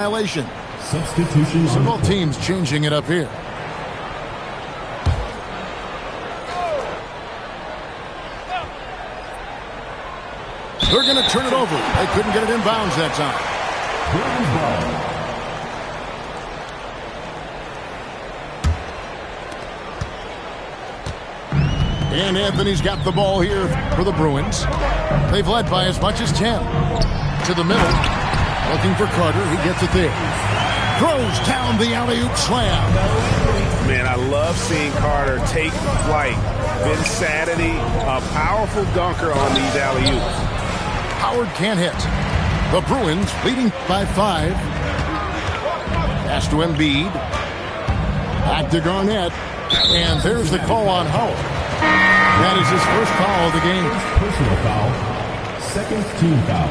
violation. Substitution. So both teams changing it up here. They're going to turn it over. They couldn't get it in bounds that time. And Anthony's got the ball here for the Bruins. They've led by as much as 10. To the middle. Looking for Carter. He gets it there. Throws down the alley-oop slam. Man, I love seeing Carter take flight. Vinsanity, a powerful dunker on these alley-oops. Howard can't hit. The Bruins leading by 5. Pass to Embiid. Back to Garnett. And there's the call on Howard. That is his first foul of the game. Personal foul. Second team foul.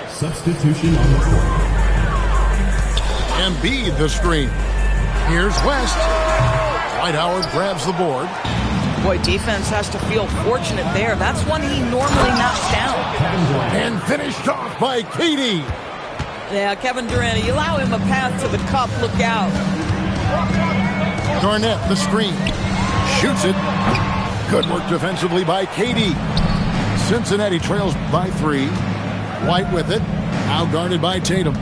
Substitution on the court. Embiid the screen. Here's West. Dwight Howard grabs the board. Boy, defense has to feel fortunate there. That's one he normally knocks down. And finished off by KD. Yeah, Kevin Durant, you allow him a path to the cup. Look out. Garnett the screen. Shoots it. Good work defensively by KD. Cincinnati trails by 3. White with it. Now guarded by Tatum.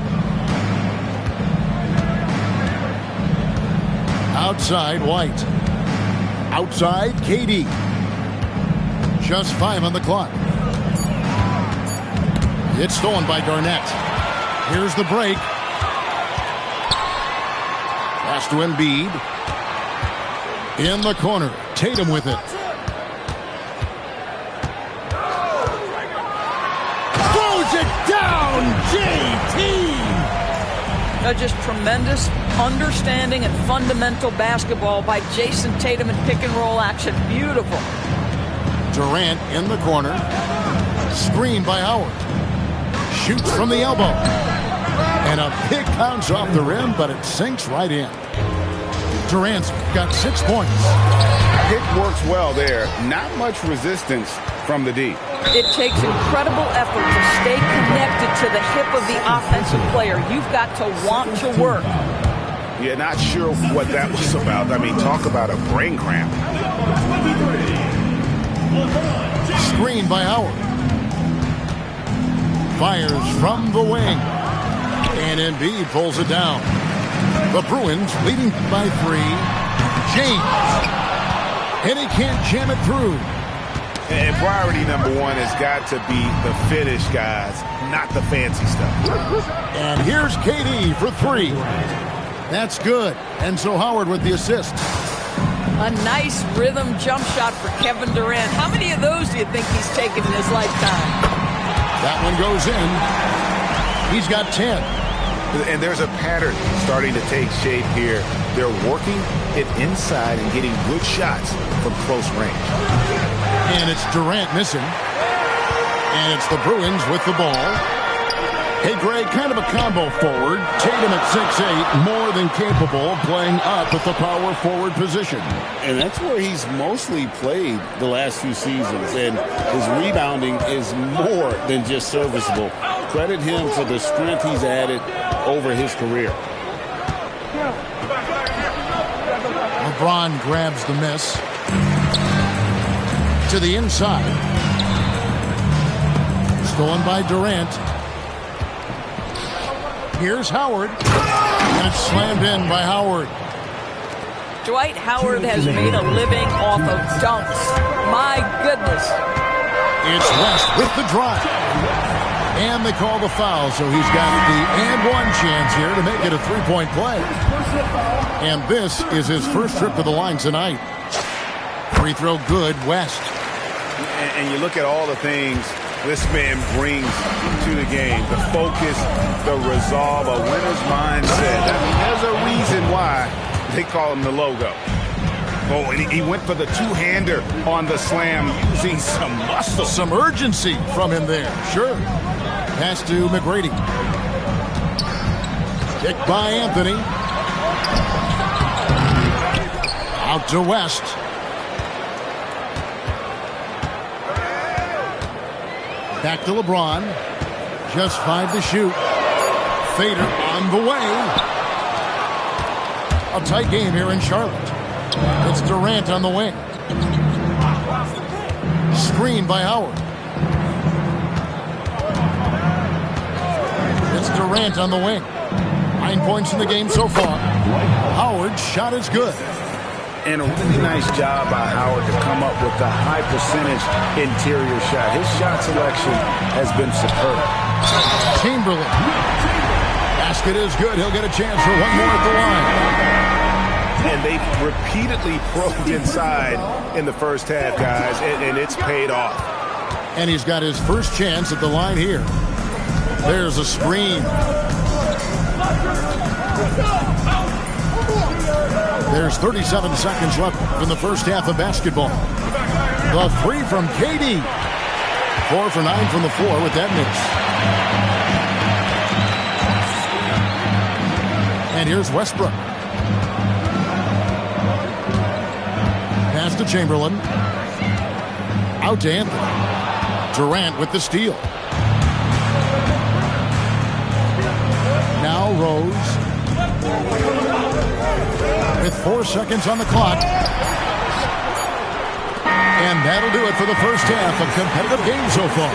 Outside, White. Outside, KD. Just 5 on the clock. It's stolen by Garnett. Here's the break. Pass to Embiid. In the corner. Tatum with it. Throws it down, JT! Just tremendous understanding and fundamental basketball by Jason Tatum in pick-and-roll action. Beautiful. Durant in the corner. Screen by Howard. Shoots from the elbow. And a big bounce off the rim, but it sinks right in. Durant's got 6 points. Pick works well there. Not much resistance from the D. It takes incredible effort to stay connected to the hip of the offensive player. You've got to want to work. Yeah, not sure what that was about. I mean, talk about a brain cramp. Screen by Howard. Fires from the wing. And Embiid pulls it down. The Bruins leading by 3. James. And he can't jam it through. And priority number 1 has got to be the finish, guys, not the fancy stuff. And here's KD for 3. That's good. And so Howard with the assist. A nice rhythm jump shot for Kevin Durant. How many of those do you think he's taken in his lifetime? That one goes in. He's got 10. And there's a pattern starting to take shape here. They're working it inside and getting good shots from close range. And it's Durant missing. And it's the Bruins with the ball. Hey, Greg, kind of a combo forward. Tatum at 6'8", more than capable of playing up at the power forward position. And that's where he's mostly played the last few seasons. And his rebounding is more than just serviceable. Credit him for the strength he's added over his career. LeBron grabs the miss. To the inside. Stolen by Durant. Here's Howard. And it's slammed in by Howard. Dwight Howard has made a living off of dunks. My goodness. It's West with the drive. And they call the foul, so he's got the and one chance here to make it a 3-point play. And this is his first trip to the line tonight. Free throw good, West. And you look at all the things this man brings to the game. The focus, the resolve, a winner's mindset. I mean, there's a reason why they call him the logo. Oh, and he went for the two-hander on the slam using some muscle. Some urgency from him there, sure. Pass to McGrady. Kick by Anthony. Out to West. Back to LeBron. Just 5 to shoot. Fader on the way. A tight game here in Charlotte. It's Durant on the wing. Screen by Howard. It's Durant on the wing. 9 points in the game so far. Howard's shot is good. And a really nice job by Howard to come up with a high percentage interior shot. His shot selection has been superb. Chamberlain. Basket is good. He'll get a chance for one more at the line. And they've repeatedly probed inside in the first half, guys, and it's paid off. And he's got his first chance at the line here. There's a screen. There's 37 seconds left in the first half of basketball. The three from KD. 4 for 9 from the floor with that miss. And here's Westbrook. Pass to Chamberlain. Out to Anthony. Durant with the steal. Now Rose. With 4 seconds on the clock. And that'll do it for the first half. A competitive game so far.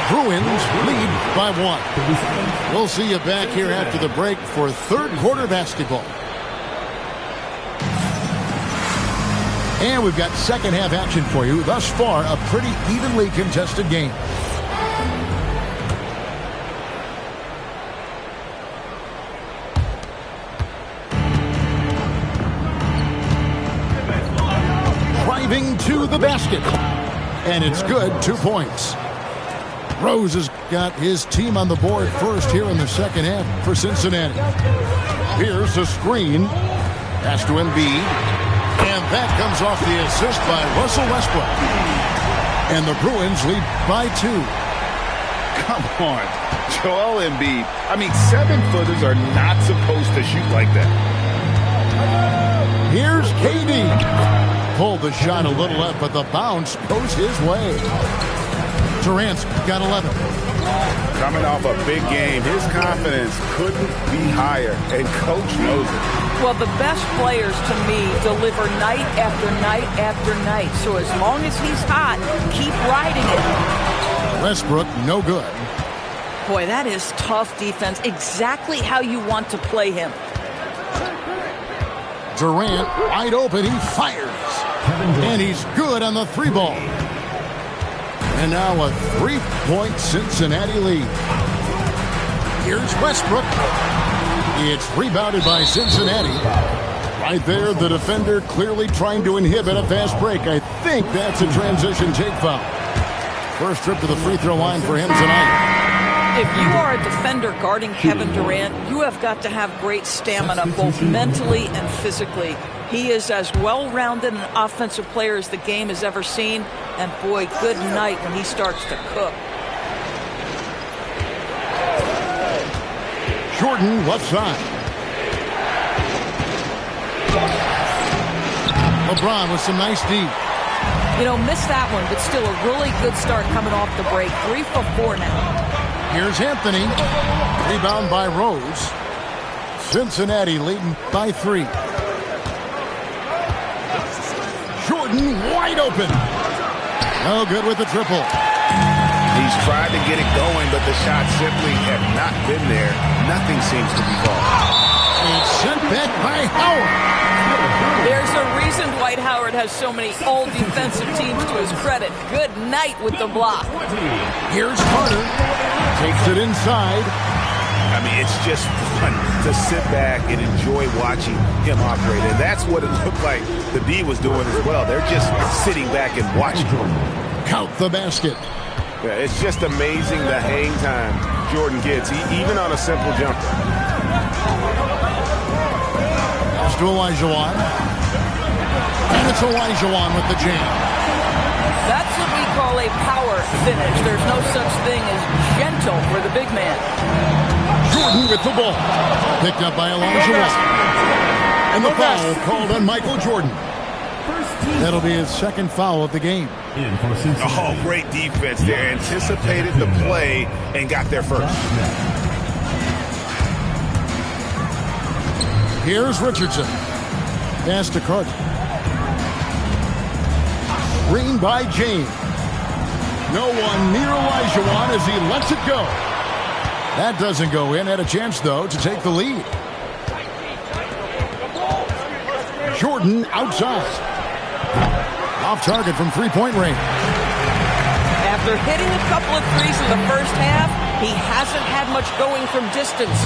Bruins lead by 1. We'll see you back here after the break for third quarter basketball. And we've got second half action for you. Thus far, a pretty evenly contested game. Driving to the basket. And it's good, 2 points. Rose has got his team on the board first here in the second half for Cincinnati. Here's a screen. Pass to Embiid. And that comes off the assist by Russell Westbrook. And the Bruins lead by 2. Come on. Joel Embiid. I mean, 7-footers are not supposed to shoot like that. Here's KD. Pulled the shot a little left, but the bounce goes his way. Durant's got 11. Coming off a big game, his confidence couldn't be higher, and Coach knows it. Well, the best players, to me, deliver night after night after night. So as long as he's hot, keep riding it. Westbrook, no good. Boy, that is tough defense. Exactly how you want to play him. Durant, wide open, he fires. And he's good on the 3-ball. And now a 3-point Cincinnati lead. Here's Westbrook. It's rebounded by Cincinnati. Right there, the defender clearly trying to inhibit a fast break. I think that's a transition take foul. First trip to the free throw line for him tonight. If you are a defender guarding Kevin Durant, you have got to have great stamina, both mentally and physically. He is as well-rounded an offensive player as the game has ever seen. And boy, good night when he starts to cook. Jordan, left side. LeBron with some nice D. You know, missed that one, but still a really good start coming off the break. 3 for 4 now. Here's Anthony. Rebound by Rose. Cincinnati leading by 3. Jordan wide open. No good with the triple. He's tried to get it going, but the shots simply have not been there. Nothing seems to be falling. It's sent back by Howard. There's a reason Dwight Howard has so many all defensive teams to his credit. Good night with the block. Here's Carter. Takes it inside. I mean, it's just fun to sit back and enjoy watching him operate. And that's what it looked like the D was doing as well. They're just sitting back and watching. Count the basket. Yeah, it's just amazing the hang time Jordan gets, even on a simple jumper. Pass to Olajuwon. And it's Olajuwon with the jam. That's what we call a power finish. There's no such thing as gentle for the big man. Jordan with the ball. Picked up by Olajuwon. And the foul called on Michael Jordan. That'll be his second foul of the game. Oh, great defense there. Anticipated the play and got there first. Here's Richardson. Pass to Carter. Screen by James. No one near Olajuwon as he lets it go. That doesn't go in. Had a chance, though, to take the lead. Jordan outside. Off target from three-point range. After hitting a couple of threes in the first half, he hasn't had much going from distance.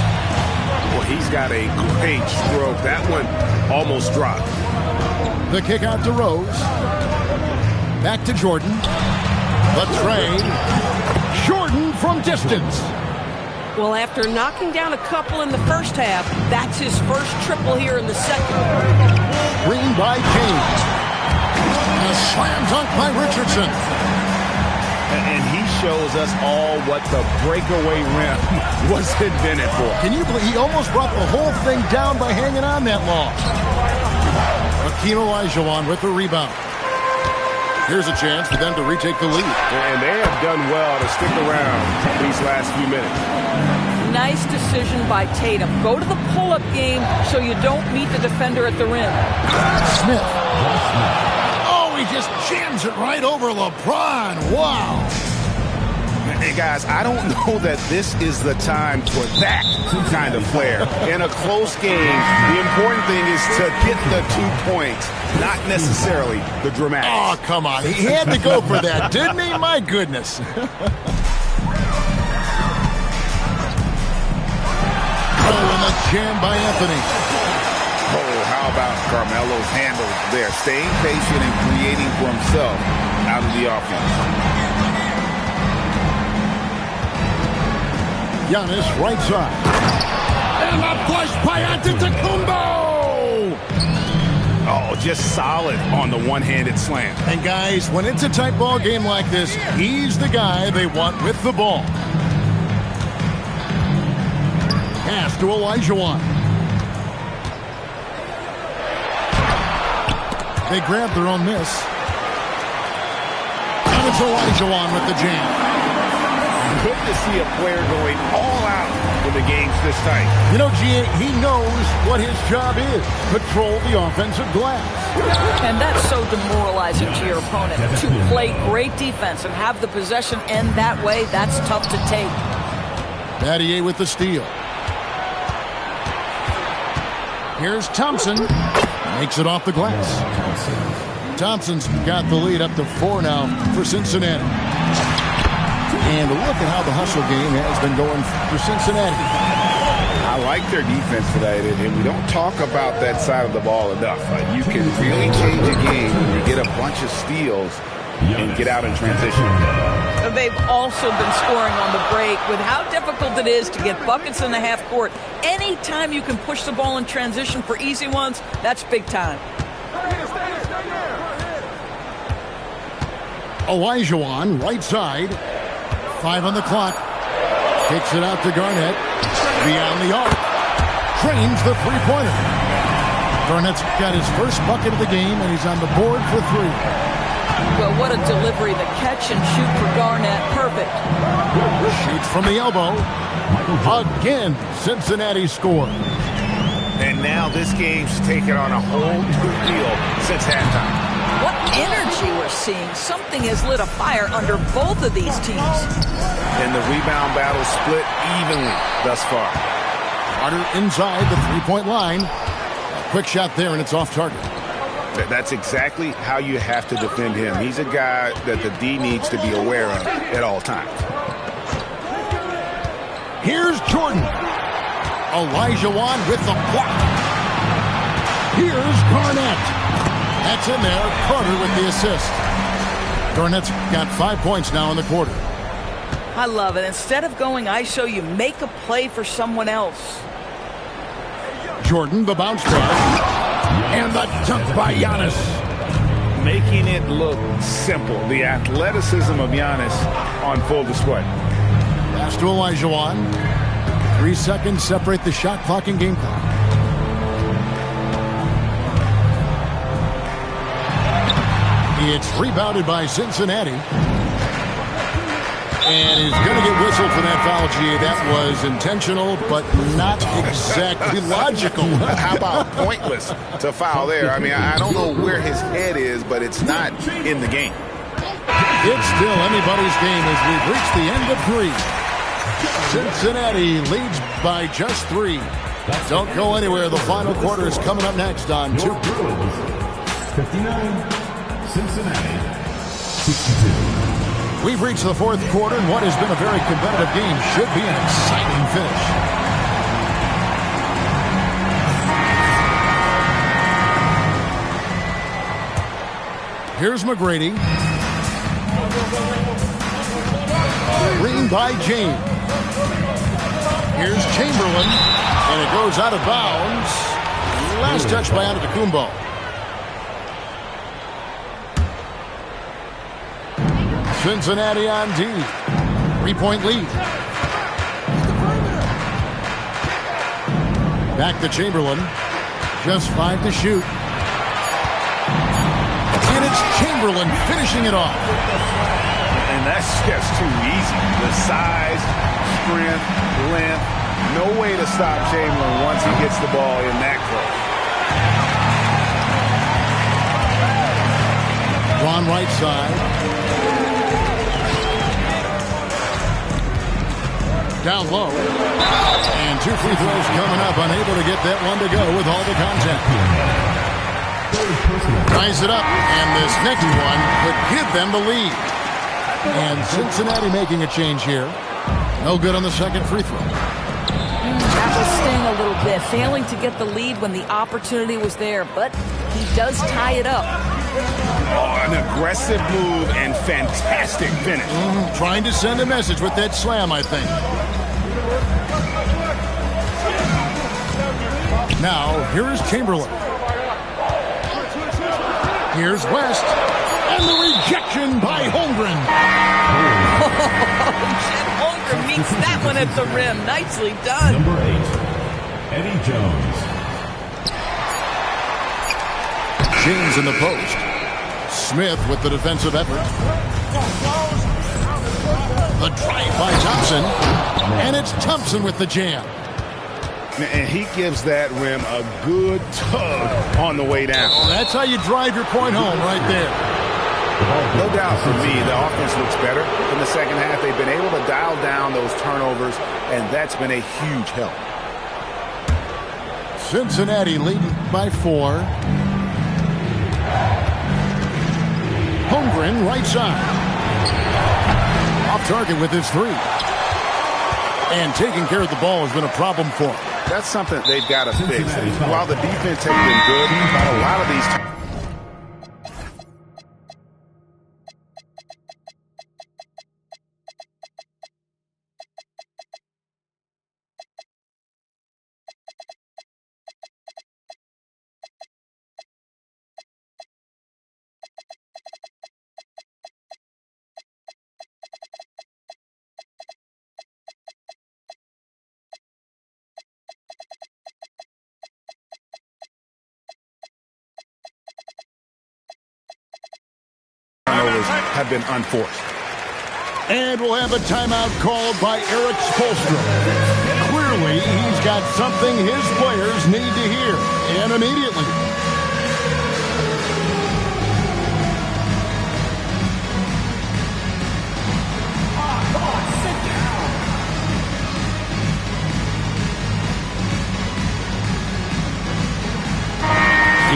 Well, he's got a great stroke. That one almost dropped. The kick out to Rose. Back to Jordan. The trade. Jordan from distance. Well, after knocking down a couple in the first half, that's his first triple here in the second. Green by James. A slam dunk by Richardson. And he shows us all what the breakaway rim was invented for. Can you believe he almost brought the whole thing down by hanging on that long? Hakeem Olajuwon with the rebound. Here's a chance for them to retake the lead. And they have done well to stick around these last few minutes. Nice decision by Tatum. Go to the pull-up game so you don't meet the defender at the rim. Smith. Oh, he just jams it right over LeBron. Wow. Hey, guys, I don't know that this is the time for that kind of flair. In a close game, the important thing is to get the 2 points, not necessarily the dramatics. Oh, come on. He had to go for that, didn't he? My goodness. Oh, and a jam by Anthony. Oh, how about Carmelo's handle there? Staying patient and creating for himself out of the offense. Giannis right side. And a push by Antetokounmpo. Oh, just solid on the one-handed slam. And guys, when it's a tight ball game like this, he's the guy they want with the ball. Pass to Olajuwon. They grab their own miss. And it's Olajuwon with the jam. Good to see a player going all out when the game's this tight. You know, G.A., he knows what his job is. Control the offensive glass. And that's so demoralizing to your opponent. To play great defense and have the possession end that way, that's tough to take. Battier with the steal. Here's Thompson. Makes it off the glass. Thompson's got the lead up to 4 now for Cincinnati. And look at how the hustle game has been going for Cincinnati. I like their defense today, and we don't talk about that side of the ball enough. You can really change a game when you get a bunch of steals and get out in transition. They've also been scoring on the break. With how difficult it is to get buckets in the half court, anytime you can push the ball in transition for easy ones, that's big time. Olajuwon, right side. 5 on the clock. Kicks it out to Garnett. Beyond the arc. Trains the three-pointer. Garnett's got his first bucket of the game, and he's on the board for 3. Well, what a delivery. The catch and shoot for Garnett. Perfect. Shoots from the elbow. Again, Cincinnati scores. And now this game's taken on a whole new feel since halftime. What energy we're seeing. Something has lit a fire under both of these teams. And the rebound battle split evenly thus far. Carter inside the three-point line. A quick shot there, and it's off target. That's exactly how you have to defend him. He's a guy that the D needs to be aware of at all times. Here's Jordan. Olajuwon with the block. Here's Garnett. That's in there. Carter with the assist. Garnett's got 5 points now in the quarter. I love it. Instead of going ISO, you make a play for someone else. Jordan, the bounce pass. And the dunk by Giannis. Making it look simple. The athleticism of Giannis on full display. Pass to Olajuwon. 3 seconds separate the shot clock and game clock. It's rebounded by Cincinnati. And he's going to get whistled for that foul, G. That was intentional, but not exactly logical. How about pointless to foul there? I mean, I don't know where his head is, but it's not in the game. It's still anybody's game as we've reached the end of 3. Cincinnati leads by just 3. Don't go anywhere. The final quarter is coming up next on 2. 59, Cincinnati, 62. We've reached the 4th quarter, and what has been a very competitive game should be an exciting finish. Here's McGrady. Green by James. Here's Chamberlain, and it goes out of bounds. Last touch by Antetokounmpo. Cincinnati on D. 3-point lead. Back to Chamberlain. Just 5 to shoot. And it's Chamberlain finishing it off. And that's just too easy. The size, strength, length. No way to stop Chamberlain once he gets the ball in that close. Drawn right side. Down low. And 2 free throws coming up. Unable to get that one to go with all the contact. Ties it up. And this next one could give them the lead. And Cincinnati making a change here. No good on the second free throw. That will sting a little bit. Failing to get the lead when the opportunity was there. But he does tie it up. Oh, an aggressive move and fantastic finish. Trying to send a message with that slam, I think. Now, here is Chamberlain. Here's West. And the rejection by Holmgren. Chet Holmgren meets that one at the rim. Nicely done. Number 8, Eddie Jones. James in the post. Smith with the defensive effort. The drive by Thompson. And it's Thompson with the jam. And he gives that rim a good tug on the way down. That's how you drive your point home right there. No doubt for me, the offense looks better in the second half. They've been able to dial down those turnovers, and that's been a huge help. Cincinnati leading by 4. Holmgren right side. Off target with his 3. And taking care of the ball has been a problem for him. That's something they've got to fix. While the defense has been good, a lot of these turnovers have been unforced. And we'll have a timeout called by Eric Spoelstra. Clearly, he's got something his players need to hear, and immediately.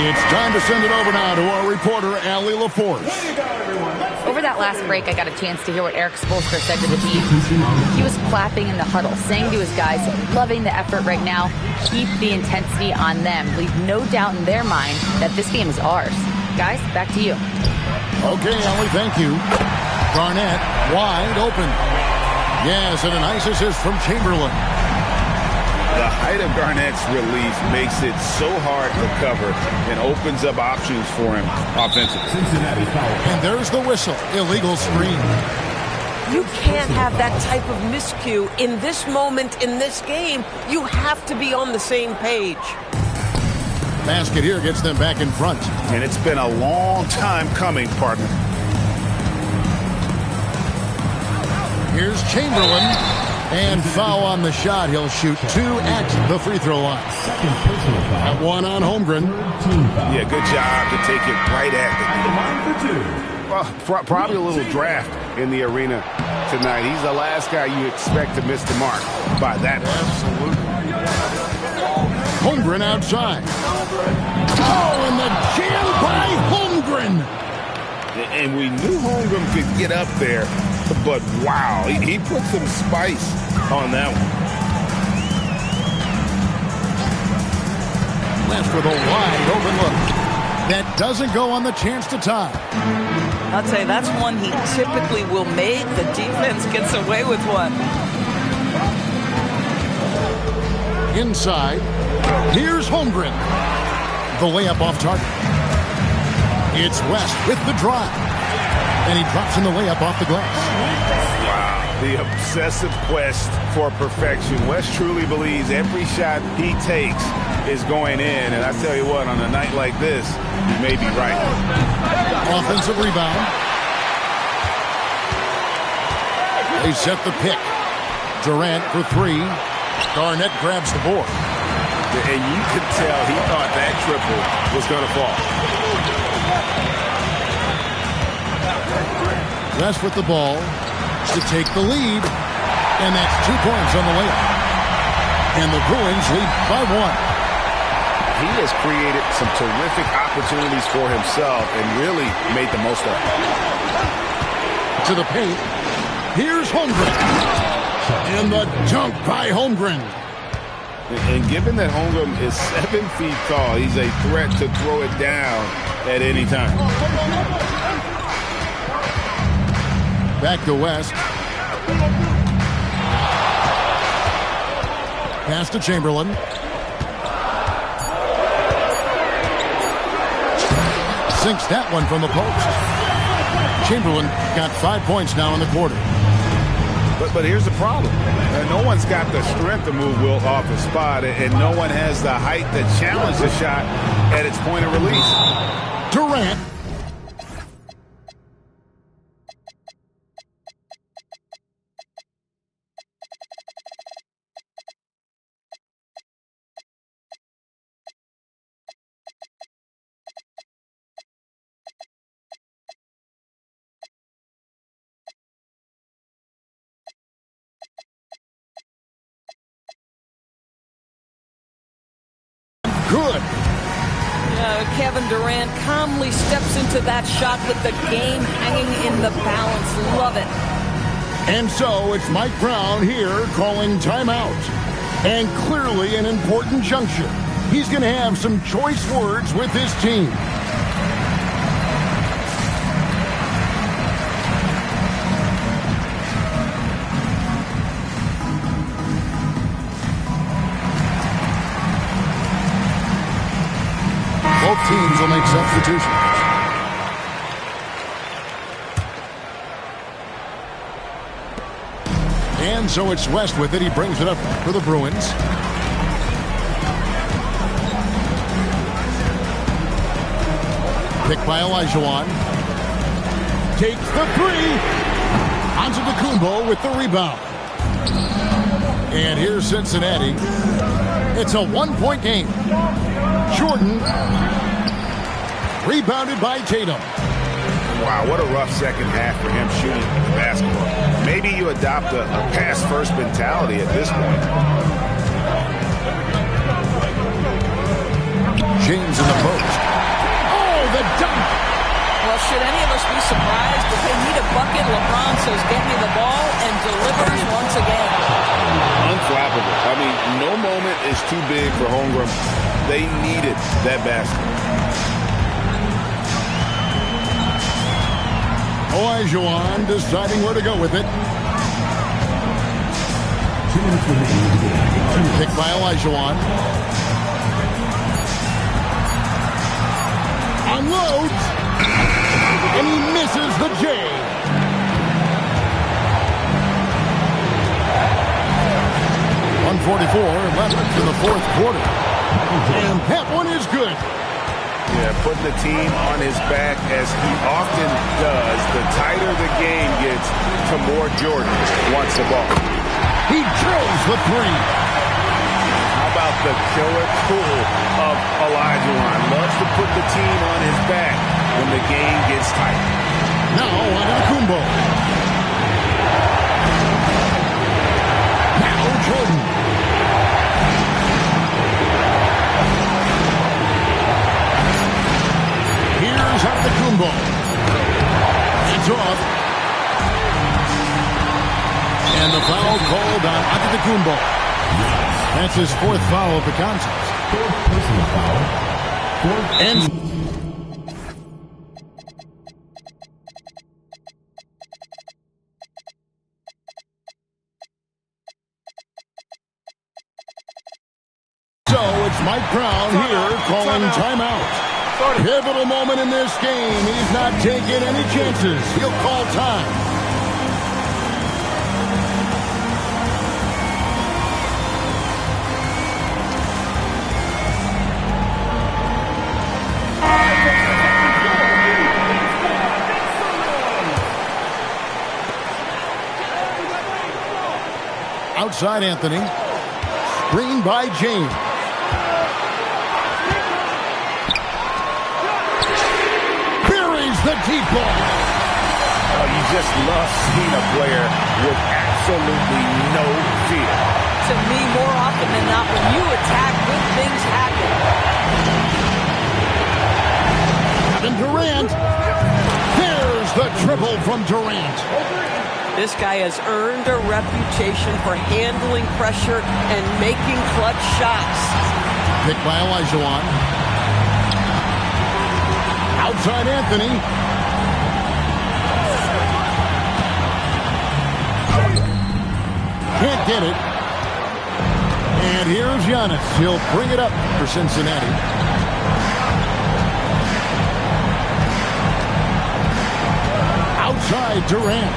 It's time to send it over now to our reporter, Allie LaForce. Over that last break, I got a chance to hear what Eric Spoelstra said to the team. He was clapping in the huddle, saying to his guys, loving the effort right now, keep the intensity on them. Leave no doubt in their mind that this game is ours. Guys, back to you. Okay, Allie, thank you. Garnett wide open. Yes, and a nice assist from Chamberlain. The height of Garnett's release makes it so hard to cover and opens up options for him offensively. Cincinnati foul. And there's the whistle. Illegal screen. You can't have that type of miscue in this moment in this game. You have to be on the same page. Basket here gets them back in front. And it's been a long time coming, partner. Here's Chamberlain. And foul on the shot. He'll shoot 2 at the free throw line. That one on Holmgren. Yeah, good job to take it right at the Well, probably a little draft in the arena tonight. He's the last guy you expect to miss the mark by that much. Absolutely. Holmgren outside. Oh, and the jam by Holmgren. And we knew Holmgren could get up there, but wow, he put some spice on that one. West with a wide open look. That doesn't go on the chance to tie. I'll tell you, that's one he typically will make. The defense gets away with one. Inside. Here's Holmgren. The layup off target. It's West with the drive. And he drops in the layup off the glass. Wow, the obsessive quest for perfection. West truly believes every shot he takes is going in. And I tell you what, on a night like this, he may be right. Offensive rebound. They set the pick. Durant for 3. Garnett grabs the board. And you could tell he thought that triple was going to fall. West with the ball to take the lead. And that's 2 points on the layup. And the Bruins lead by 1. He has created some terrific opportunities for himself and really made the most of it. To the paint. Here's Holmgren. And the dunk by Holmgren. And given that Holmgren is 7 feet tall, he's a threat to throw it down at any time. Back to West. Pass to Chamberlain. Sinks that one from the post. Chamberlain got 5 points now in the quarter. But here's the problem. No one's got the strength to move Wilt off the spot, and no one has the height to challenge the shot at its point of release. Durant. Good. Kevin Durant calmly steps into that shot with the game hanging in the balance. Love it. And so it's Mike Brown here calling timeout. And clearly an important juncture. He's going to have some choice words with his team. Both teams will make substitutions. And so it's West with it. He brings it up for the Bruins. Picked by Olajuwon. Takes the 3. Antetokounmpo with the rebound. And here's Cincinnati. It's a 1-point game. Jordan. Rebounded by Tatum. Wow, what a rough second half for him shooting the basketball. Maybe you adopt a pass-first mentality at this point. James in the post. Oh, the dunk! Well, should any of us be surprised if they need a bucket? LeBron says, "Get me the ball," and delivers once again. Unflappable. I mean, no moment is too big for Holmgren. They needed that basket. Olajuwon deciding where to go with it. Picked by Olajuwon. Unloads. And he misses the J. .144 left in the fourth quarter. And that one is good. Yeah, putting the team on his back as he often does. The tighter the game gets, the more Jordan wants the ball. He drills the three. How about the killer tool of Olajuwon? Loves to put the team on his back when the game gets tight. Now Antetokounmpo. Now Jordan. Here's Antetokounmpo. It's off. And the foul called on Antetokounmpo. That's his fourth foul of the contest. Fourth personal foul. And so it's Mike Brown here calling timeout. Pivotal moment in this game. He's not taking any chances. He'll call time. Outside Anthony. Screen by James. Buries the deep ball. Oh, you just love seeing a player with absolutely no fear. To me, more often than not, when you attack, good things happen. Kevin Durant. There's the triple from Durant. This guy has earned a reputation for handling pressure and making clutch shots. Picked by Olajuwon. Outside Anthony. Can't get it. And here's Giannis. He'll bring it up for Cincinnati. Outside Durant.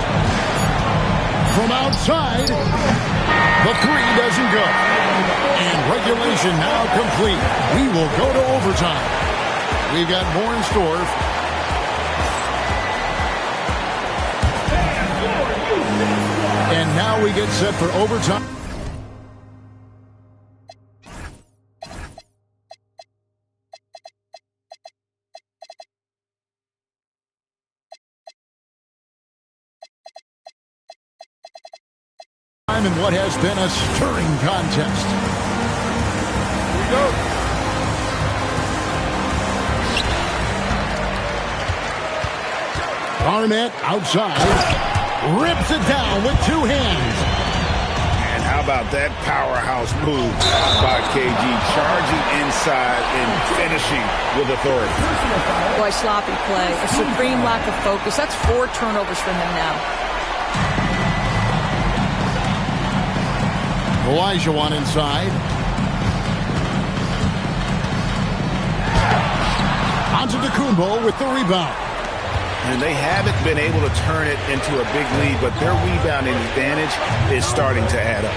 From outside, the three doesn't go. And regulation now complete. We will go to overtime. We've got more in store. And now we get set for overtime. In what has been a stirring contest. Here we go. Garnett outside. Rips it down with two hands. And how about that powerhouse move by KG? Charging inside and finishing with authority. Boy, sloppy play. A supreme lack of focus. That's 4 turnovers for him now. Olajuwon inside. Antetokounmpo with the rebound. And they haven't been able to turn it into a big lead, but their rebounding advantage is starting to add up.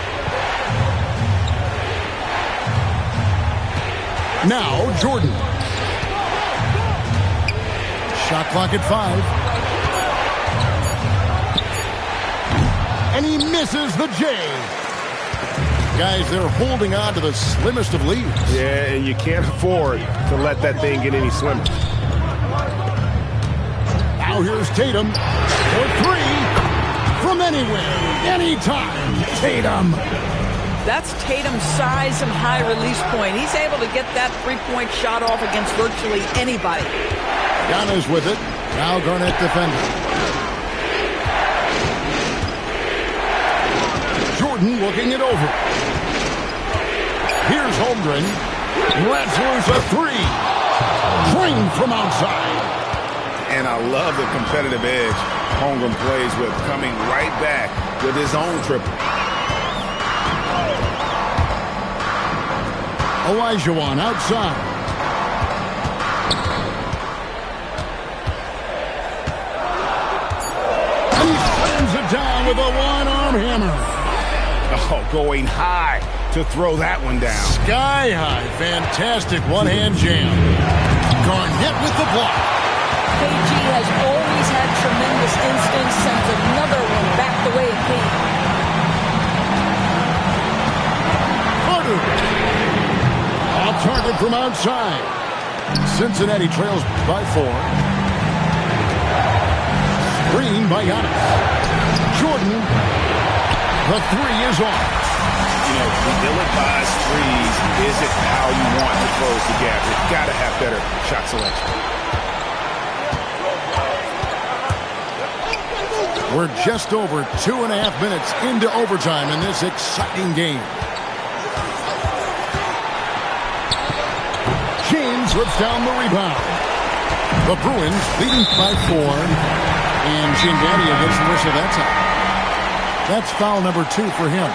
Now Jordan. Shot clock at 5. And he misses the J. Guys, they're holding on to the slimmest of leads. Yeah, and you can't afford to let that thing get any slimmer. Now here's Tatum for 3 from anywhere, anytime. Tatum. That's Tatum's size and high release point. He's able to get that three-point shot off against virtually anybody. Giannis with it. Now Garnett defending. Jordan looking it over. Here's Holmgren. Wrestlers a 3. Drained from outside. And I love the competitive edge Holmgren plays with, coming right back with his own triple. Olajuwon outside. And he slams it down with a one-arm hammer. Oh, going high to throw that one down. Sky high. Fantastic one-hand jam. Garnett with the block. KG has always had tremendous instincts, sends another one back the way it came. Carter. Off target from outside. Cincinnati trails by 4. Screen by Giannis. Jordan. The 3 is off. You know, the ill-advised threes isn't how you want to close the gap. You've got to have better shot selection. We're just over 2.5 minutes into overtime in this exciting game. James rips down the rebound. The Bruins leading by 4. And Shingadia gets the whistle that time. That's foul number 2 for him.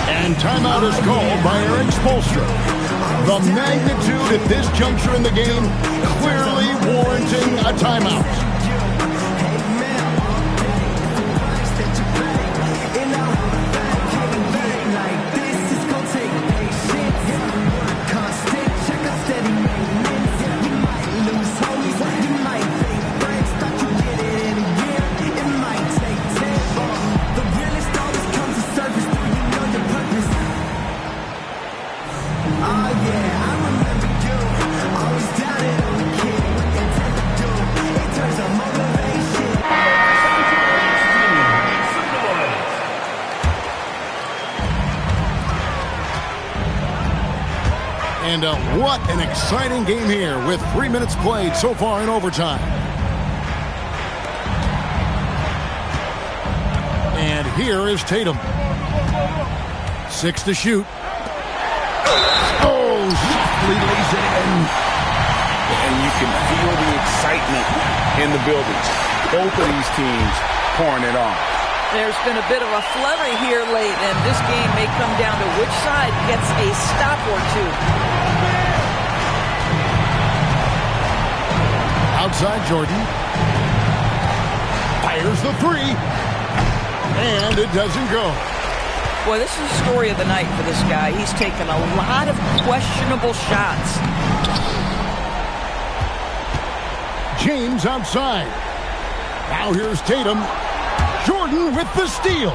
And timeout is called by Erik Spoelstra. The magnitude at this juncture in the game clearly warranting a timeout. And what an exciting game here with 3 minutes played so far in overtime. And here is Tatum. 6 to shoot. Oh, softly lays it in. And you can feel the excitement in the building. Both of these teams pouring it on. There's been a bit of a flurry here late, and this game may come down to which side gets a stop or two. Outside Jordan. Fires the 3. And it doesn't go. Boy, this is the story of the night for this guy. He's taken a lot of questionable shots. James outside. Now here's Tatum. Jordan with the steal.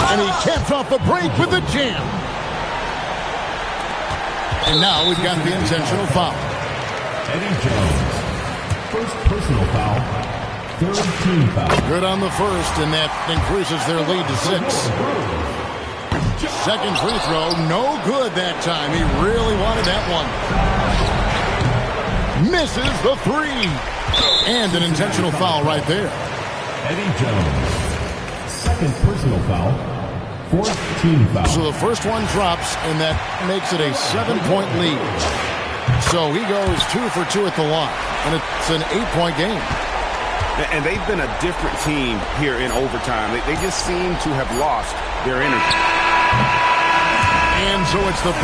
And he caps off the break with the jam. And now we've got the intentional foul. Eddie Jones. First personal foul. Third team foul. Good on the first, and that increases their lead to 6. Second free throw, no good that time. He really wanted that one. Misses the 3. And an intentional foul right there. Eddie Jones. Second personal foul. Fourth team foul. So the first one drops, and that makes it a 7-point lead. So he goes 2 for 2 at the line, and it's an 8-point game. And they've been a different team here in overtime. They just seem to have lost their energy. And so it's the